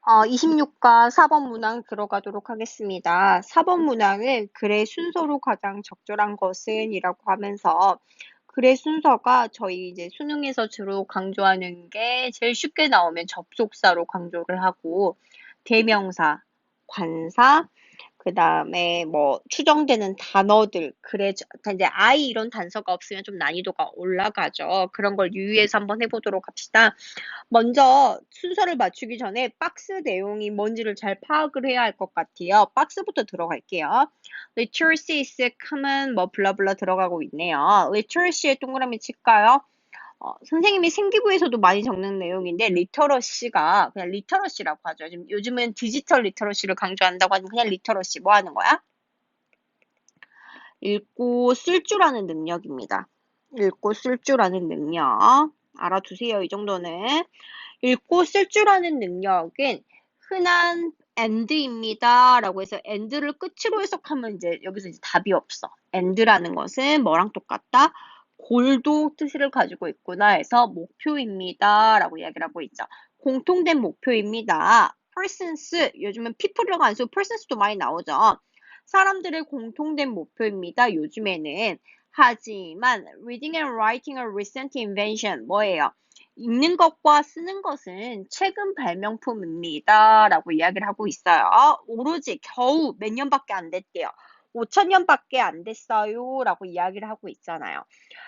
26과 4번 문항 들어가도록 하겠습니다. 4번 문항은 글의 순서로 가장 적절한 것은 이라고 하면서 글의 순서가 저희 이제 수능에서 주로 강조하는 게 제일 쉽게 나오면 접속사로 강조를 하고 대명사, 관사, 그 다음에 뭐 추정되는 단어들, 그래, 이제 I 이런 단서가 없으면 좀 난이도가 올라가죠. 그런 걸 유의해서 한번 해보도록 합시다. 먼저 순서를 맞추기 전에 박스 내용이 뭔지를 잘 파악을 해야 할 것 같아요. 박스부터 들어갈게요. literacy is common 뭐 블라블라 들어가고 있네요. literacy에 동그라미 칠까요? 선생님이 생기부에서도 많이 적는 내용인데 리터러시가 그냥 리터러시라고 하죠. 지금 요즘은 디지털 리터러시를 강조한다고 하면 그냥 리터러시 뭐 하는 거야? 읽고 쓸 줄 아는 능력입니다. 읽고 쓸 줄 아는 능력. 알아두세요. 이 정도는. 읽고 쓸 줄 아는 능력은 흔한 and입니다. 라고 해서 and를 끝으로 해석하면 이제 여기서 이제 답이 없어. and라는 것은 뭐랑 똑같다? 골도 뜻을 가지고 있구나 해서 목표입니다. 라고 이야기를 하고 있죠. 공통된 목표입니다. persons, 요즘은 people이라고 안 쓰고 persons도 많이 나오죠. 사람들의 공통된 목표입니다. 요즘에는. 하지만 reading and writing are recent invention 뭐예요? 읽는 것과 쓰는 것은 최근 발명품입니다. 라고 이야기를 하고 있어요. 오로지 겨우 몇 년밖에 안 됐대요. 5천년밖에 안 됐어요. 라고 이야기를 하고 있잖아요.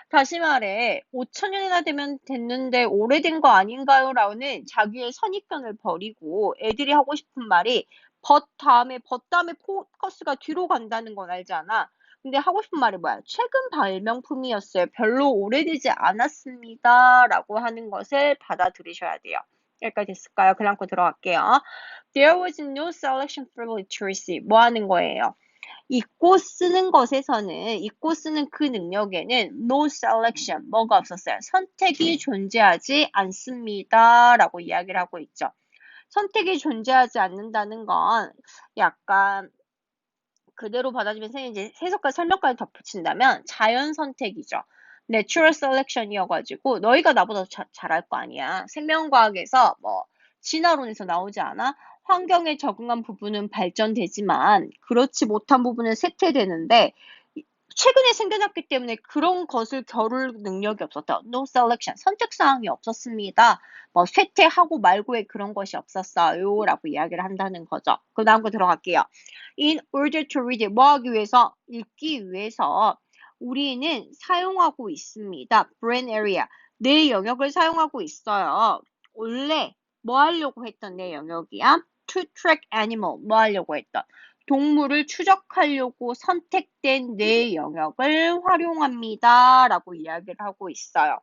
다시 말해 5천년이나 되면 됐는데 오래된 거 아닌가요? 라는 자기의 선입견을 버리고 애들이 하고 싶은 말이 but 다음에 포커스가 뒤로 간다는 건 알잖아. 근데 하고 싶은 말이 뭐야? 최근 발명품이었어요. 별로 오래되지 않았습니다. 라고 하는 것을 받아들이셔야 돼요. 여기까지 됐을까요? 글 안고 들어갈게요. There was no selection for literacy. 뭐 하는 거예요? 읽고 쓰는 것에서는, 읽고 쓰는 그 능력에는 no selection, 뭐가 없었어요? 선택이 존재하지 않습니다. 라고 이야기를 하고 있죠. 선택이 존재하지 않는다는 건 약간 그대로 받아주면서 이제 해석과 설명까지 덧붙인다면 자연 선택이죠. 내추럴 셀렉션이어가지고 너희가 나보다 잘할 거 아니야. 생명과학에서 뭐 진화론에서 나오지 않아? 환경에 적응한 부분은 발전되지만 그렇지 못한 부분은 쇠퇴되는데 최근에 생겨났기 때문에 그런 것을 겨룰 능력이 없었다. No selection. 선택사항이 없었습니다. 뭐 쇠퇴하고 말고의 그런 것이 없었어요. 라고 이야기를 한다는 거죠. 그 다음 거 들어갈게요. In order to read. 뭐 하기 위해서? 읽기 위해서 우리는 사용하고 있습니다. brain area. 내 영역을 사용하고 있어요. 원래 뭐 하려고 했던 내 영역이야? To track animal. 뭐 하려고 했던? 동물을 추적하려고 선택된 뇌 영역을 활용합니다. 라고 이야기를 하고 있어요.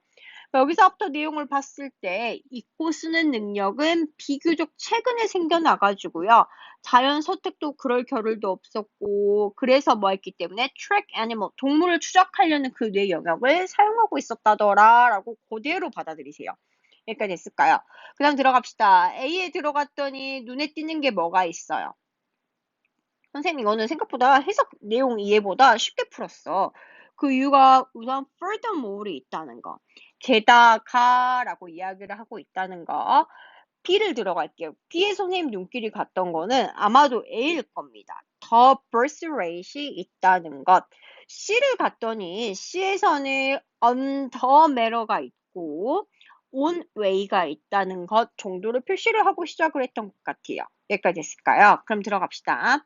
여기서부터 내용을 봤을 때 읽고 쓰는 능력은 비교적 최근에 생겨나가지고요. 자연 선택도 그럴 겨를도 없었고 그래서 뭐 했기 때문에 track animal, 동물을 추적하려는 그 뇌 영역을 사용하고 있었다더라 라고 그대로 받아들이세요. 여기까지 됐을까요? 그 다음 들어갑시다. A에 들어갔더니 눈에 띄는 게 뭐가 있어요? 선생님, 이거는 생각보다 해석 내용 이해보다 쉽게 풀었어. 그 이유가 우선 furthermore이 있다는 거. 게다가라고 이야기를 하고 있다는 거. B를 들어갈게요. B에 선생님 눈길이 갔던 거는 아마도 A일 겁니다. 더 birth rate이 있다는 것. C를 갔더니 C에서는 on the matter가 있고 on way가 있다는 것 정도를 표시를 하고 시작을 했던 것 같아요. 여기까지 했을까요? 그럼 들어갑시다.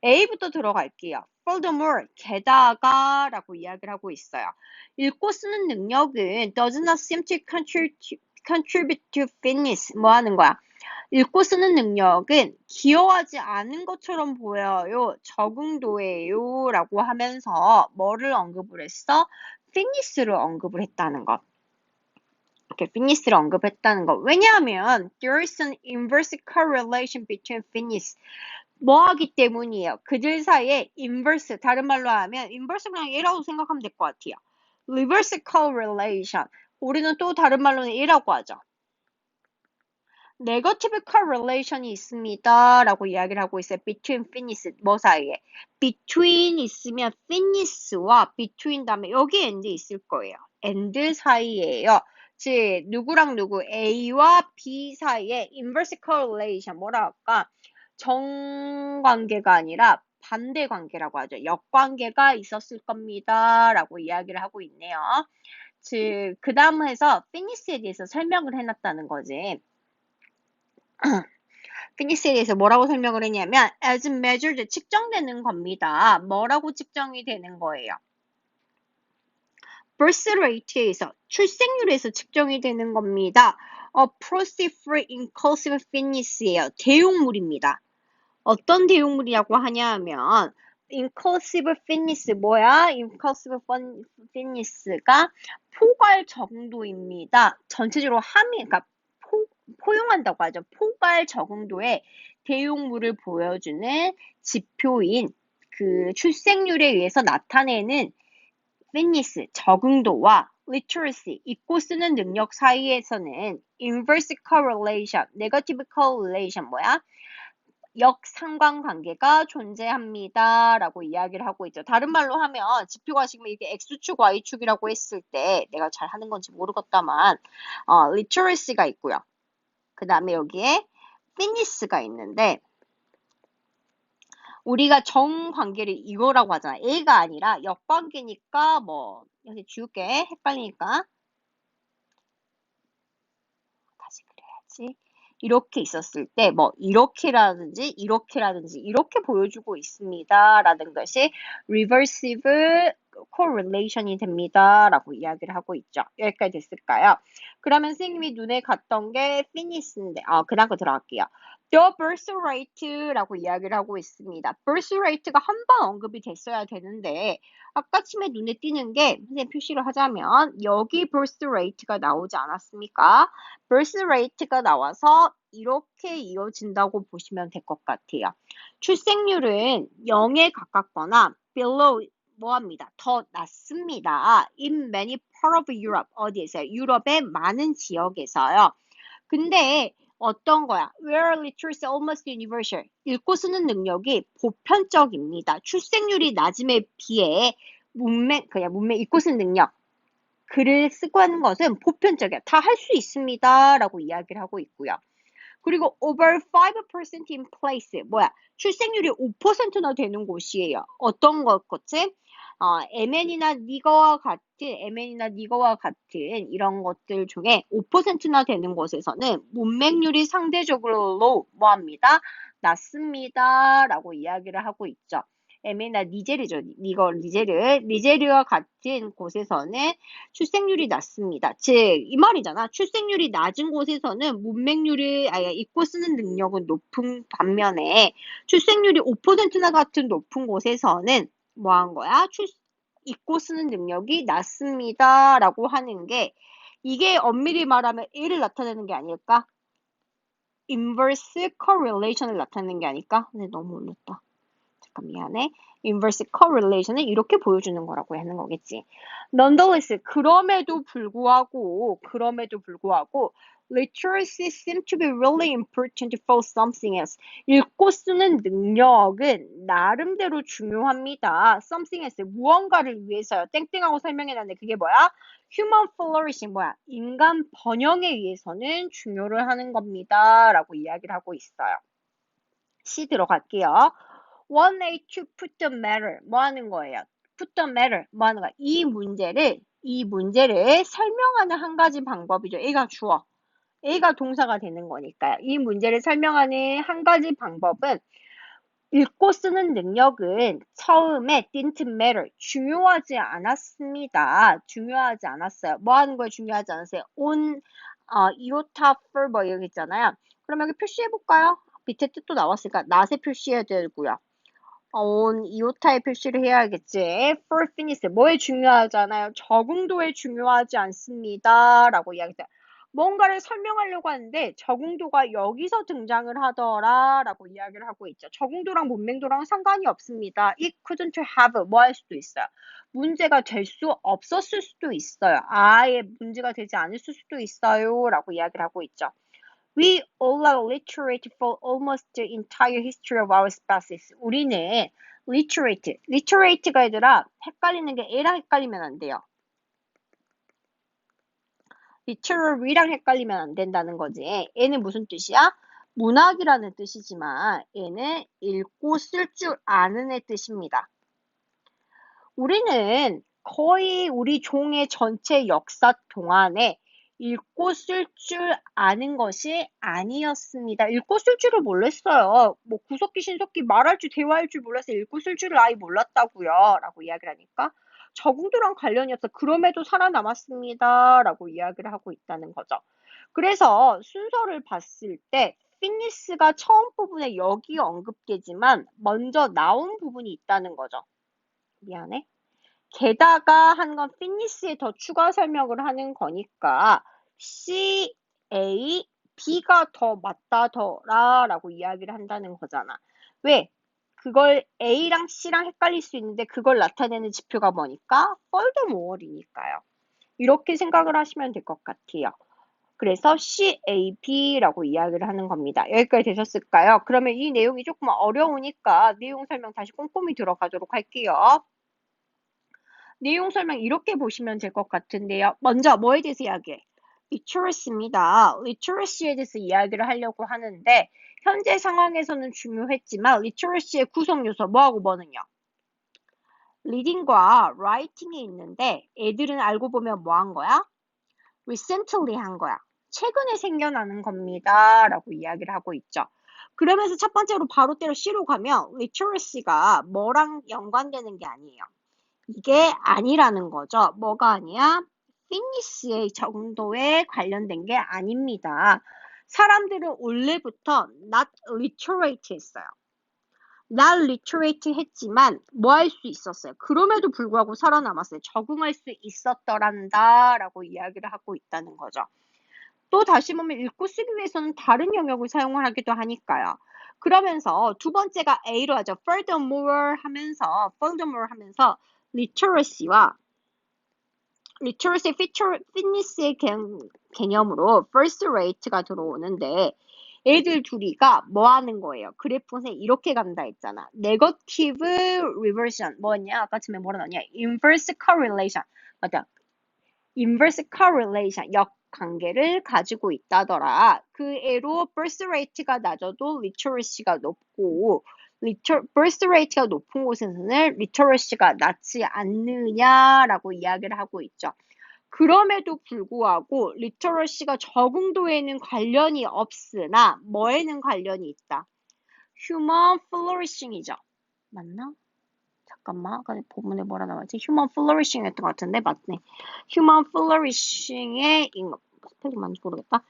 A부터 들어갈게요. Furthermore, 게다가라고 이야기를 하고 있어요. 읽고 쓰는 능력은 does not seem to contribute to fitness. 뭐 하는 거야? 읽고 쓰는 능력은 기여하지 않은 것처럼 보여요. 적응도예요. 라고 하면서 뭐를 언급을 했어? fitness를 언급을 했다는 것. 이렇게 fitness를 언급했다는 것. 왜냐하면 there is an inverse correlation between fitness. 뭐 하기 때문이에요. 그들 사이에 inverse, 다른 말로 하면 inverse 그냥 얘라고 생각하면 될 것 같아요. reverse correlation. 우리는 또 다른 말로는 얘라고 하죠. negative correlation이 있습니다. 라고 이야기를 하고 있어요. between fitness, 뭐 사이에? between 있으면 fitness와 between 다음에 여기 and 있을 거예요. and 사이에요. 즉 누구랑 누구 A와 B 사이에 inverse correlation 뭐라 할까? 정관계가 아니라 반대 관계라고 하죠. 역관계가 있었을 겁니다. 라고 이야기를 하고 있네요. 즉, 그 다음 해서 피니스에 대해서 설명을 해놨다는 거지. 피니스에 대해서 뭐라고 설명을 했냐면 as measured 측정되는 겁니다. 뭐라고 측정이 되는 거예요? birth rate에서 출생률에서 측정이 되는 겁니다. proxy for inclusive fitness예요. 대용물입니다. 어떤 대용물이라고 하냐 하면 inclusive fitness 뭐야? inclusive fitness가 포괄 정도입니다. 전체적으로 그러니까 포용한다고 하죠. 포괄 적응도의 대용물을 보여주는 지표인 그 출생률에 의해서 나타내는 fitness, 적응도와 literacy, 읽고 쓰는 능력 사이에서는 inverse correlation, negative correlation 뭐야? 역상관관계가 존재합니다. 라고 이야기를 하고 있죠. 다른 말로 하면 지표가 지금 이게 X축, Y축이라고 했을 때 내가 잘 하는 건지 모르겠다만 literacy가 있고요. 그 다음에 여기에 fitness가 있는데 우리가 정관계를 이거라고 하잖아. A가 아니라 역관계니까 뭐 여기 지울게. 헷갈리니까 다시 그래야지. 이렇게 있었을 때 뭐 이렇게라든지 이렇게 보여주고 있습니다. 라는 것이 reversive correlation이 됩니다. 라고 이야기를 하고 있죠. 여기까지 됐을까요? 그러면 선생님이 눈에 갔던 게 fitness인데 그 다음 거 들어갈게요. The birth rate라고 이야기를 하고 있습니다. birth rate가 한 번 언급이 됐어야 되는데 아까 침에 눈에 띄는 게 선생님 표시를 하자면 여기 birth rate가 나오지 않았습니까? birth rate가 나와서 이렇게 이어진다고 보시면 될 것 같아요. 출생률은 0에 가깝거나 below 뭐합니다. 더 낮습니다. In many part of Europe. 어디에서요? 유럽의 많은 지역에서요. 근데 어떤 거야? Where literacy almost universal. 읽고 쓰는 능력이 보편적입니다. 출생률이 낮음에 비해 문맥, 읽고 쓰는 능력. 글을 쓰고 하는 것은 보편적이야. 다 할 수 있습니다. 라고 이야기를 하고 있고요. 그리고 over 5% in place. 뭐야? 출생률이 5%나 되는 곳이에요. 어떤 것같이 MN이나 니거와 같은 이런 것들 중에 5%나 되는 곳에서는 문맹률이 상대적으로 low, 뭐합니다? 낮습니다. 라고 이야기를 하고 있죠. MN이나 니제르죠. 니제르와 같은 곳에서는 출생률이 낮습니다. 즉, 이 말이잖아. 출생률이 낮은 곳에서는 읽고 쓰는 능력은 높은 반면에 출생률이 5%나 같은 높은 곳에서는 뭐 한 거야? 읽고 쓰는 능력이 낮습니다. 라고 하는 게 이게 엄밀히 말하면 A를 나타내는 게 아닐까? inverse correlation을 나타내는 게 아닐까? 근데 너무 올렸다. 잠깐 미안해. inverse correlation을 이렇게 보여주는 거라고 하는 거겠지. nonetheless, 그럼에도 불구하고 literacy seems to be really important for something else. 읽고 쓰는 능력은 나름대로 중요합니다. something else, 무언가를 위해서요. 땡땡하고 설명해놨는데 그게 뭐야? human flourishing, 뭐야? 인간 번영에 위해서는 중요를 하는 겁니다. 라고 이야기를 하고 있어요. C 들어갈게요. One way to put the matter. 뭐 하는 거예요? put the matter. 뭐 하는 거야? 이 문제를 설명하는 한 가지 방법이죠. A가 주어. A가 동사가 되는 거니까요. 이 문제를 설명하는 한 가지 방법은 읽고 쓰는 능력은 처음에 didn't matter. 중요하지 않았습니다. 중요하지 않았어요. 뭐 하는 거에 중요하지 않았어요? on, iota for 뭐 여기 있잖아요. 그럼 여기 표시해볼까요? 밑에 뜻도 나왔으니까 낫에 표시해야 되고요. on 이오타에 표시를 해야겠지. for fitness 뭐에 중요하잖아요. 적응도에 중요하지 않습니다. 라고 이야기했어요. 뭔가를 설명하려고 하는데 적응도가 여기서 등장을 하더라 라고 이야기를 하고 있죠. 적응도랑 문맹도랑 상관이 없습니다. It couldn't have 뭐 할 수도 있어요. 문제가 될 수 없었을 수도 있어요. 아예 문제가 되지 않을 수도 있어요. 라고 이야기를 하고 있죠. We all are literate for almost the entire history of our species. 우리는 literate가 얘들아 헷갈리는 게 A랑 헷갈리면 안 돼요. literary랑 헷갈리면 안 된다는 거지. 얘는 무슨 뜻이야? 문학이라는 뜻이지만 얘는 읽고 쓸 줄 아는 애 뜻입니다. 우리는 거의 우리 종의 전체 역사 동안에 읽고 쓸 줄 아는 것이 아니었습니다. 읽고 쓸 줄을 몰랐어요. 뭐 구석기, 신석기 말할 줄, 대화할 줄 몰라서 읽고 쓸 줄을 아예 몰랐다고요. 라고 이야기를 하니까 적응도랑 관련이 없어. 그럼에도 살아남았습니다. 라고 이야기를 하고 있다는 거죠. 그래서 순서를 봤을 때 피니스가 처음 부분에 여기 언급되지만 먼저 나온 부분이 있다는 거죠. 미안해. 게다가 한 건 피니스에 더 추가 설명을 하는 거니까 C, A, B가 더 맞다더라 라고 이야기를 한다는 거잖아. 왜? 그걸 A랑 C랑 헷갈릴 수 있는데 그걸 나타내는 지표가 뭐니까? furthermore이니까요. 이렇게 생각을 하시면 될 것 같아요. 그래서 CAB라고 이야기를 하는 겁니다. 여기까지 되셨을까요? 그러면 이 내용이 조금 어려우니까 내용 설명 다시 꼼꼼히 들어가도록 할게요. 내용 설명 이렇게 보시면 될 것 같은데요. 먼저 뭐에 대해서 이야기해? literacy입니다. literacy에 대해서 이야기를 하려고 하는데 현재 상황에서는 중요했지만 literacy의 구성 요소 뭐하고 뭐는요? reading과 writing이 있는데 애들은 알고 보면 뭐 한 거야? recently 한 거야. 최근에 생겨나는 겁니다. 라고 이야기를 하고 있죠. 그러면서 첫 번째로 바로 때려 C로 가면 literacy가 뭐랑 연관되는 게 아니에요. 이게 아니라는 거죠. 뭐가 아니야? 피니스의 정도에 관련된 게 아닙니다. 사람들은 원래부터 not literate 했어요. not literate 했지만 뭐 할 수 있었어요? 그럼에도 불구하고 살아남았어요. 적응할 수 있었더란다 라고 이야기를 하고 있다는 거죠. 또 다시 보면 읽고 쓰기 위해서는 다른 영역을 사용을 하기도 하니까요. 그러면서 두 번째가 A로 하죠. furthermore 하면서 literacy와 literacy fitness의 개념으로 first rate가 들어오는데 애들 둘이가 뭐 하는 거예요? 그래프에 이렇게 간다 했잖아. negative reversion 뭐냐? 아까 전에 뭐라 나왔냐? inverse correlation 맞아. inverse correlation 역관계를 가지고 있다더라. 그 애로 birth rate가 낮아도 literacy가 높고 birth rate가 높은 곳에서는 literacy가 낮지 않느냐라고 이야기를 하고 있죠. 그럼에도 불구하고 literacy가 적응도에는 관련이 없으나 뭐에는 관련이 있다. human flourishing이죠. 맞나? 잠깐만, 아까 본문에 뭐라 나왔지? human flourishing 했던 것 같은데 맞네. human flourishing의 스펠링 맞는지 모르겠다.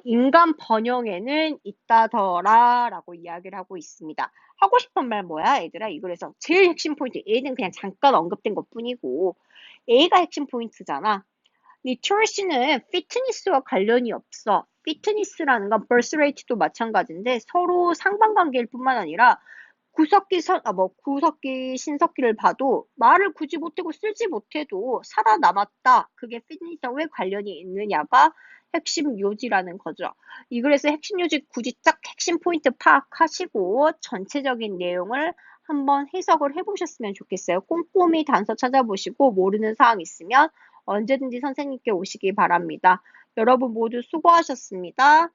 인간 번영에는 있다더라 라고 이야기를 하고 있습니다. 하고 싶은 말 뭐야 얘들아? 이거에서 제일 핵심 포인트 A는 그냥 잠깐 언급된 것 뿐이고 A가 핵심 포인트잖아. literacy는 fitness와 관련이 없어. fitness라는 건 birth rate도 마찬가지인데 서로 상반관계일 뿐만 아니라 구석기, 신석기를 봐도 말을 굳이 못하고 쓰지 못해도 살아남았다. 그게 피니셔에 관련이 있느냐가 핵심 요지라는 거죠. 이 글에서 핵심 요지 굳이 딱 핵심 포인트 파악하시고 전체적인 내용을 한번 해석을 해보셨으면 좋겠어요. 꼼꼼히 단서 찾아보시고 모르는 사항 있으면 언제든지 선생님께 오시기 바랍니다. 여러분 모두 수고하셨습니다.